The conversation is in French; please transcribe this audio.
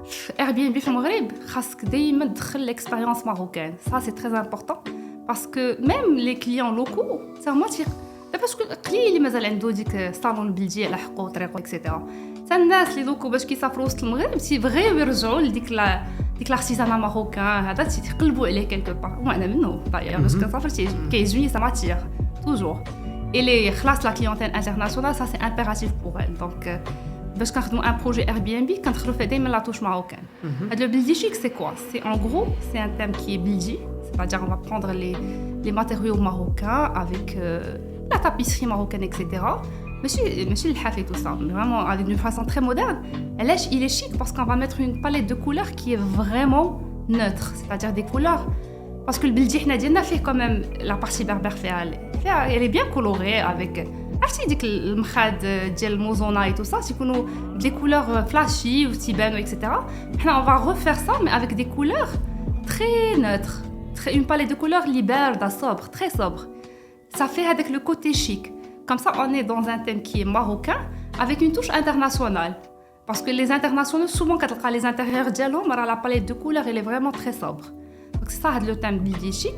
في Airbnb في المغرب خاصك دايما تدخل l'expérience marocaine. Ça c'est très important parce que même les clients locaux زعما parce que قليل اللي مازال عنده ديك صالون البلديه على حقه وطريقه اكسيتيرا. حتى الناس اللي دوكو باش كيسافروا وسط المغرب تيبغيو يرجعوا لديك ديك لارتيزانا ماروكان هذا تيقلبوا عليه كيلكو بار وانا منه طاير باش كنسافر كيعجبني سا ماتير توجور et les خلاص la clientèle internationale ça c'est impératif pour elle donc باش كنخدموا ان بروجي Airbnb كندخلوا فيه دائما لا توش ماروكان. هاد لو بلدي chic c'est quoi c'est en gros c'est un thème qui est بلدي c'est-à-dire on va prendre les matériaux marocains avec la tapisserie marocaine etc. ماشي الحاف et tout ça mais vraiment avec une façon très moderne. علاش il est chic parce qu'on va mettre une palette de couleurs qui est vraiment neutre c'est-à-dire des couleurs parce que البلدي حنا ديالنا فيه quand même la partie berbère فيها elle est bien colorée avec عرفتي ديك المخاد ديال الموزونا et tout ça تيكونوا des couleurs flashy وتيبانوا etc. حنا on va refaire ça mais avec des couleurs très neutres une palette de couleurs اللي باردة sobre très sobre ça fait avec le côté chic. Comme ça, on est dans un thème qui est marocain avec une touche internationale. Parce que les internationaux, souvent, quand les intérieurs dialoguent, la palette de couleurs elle est vraiment très sobre. Donc c'est ça le thème chic.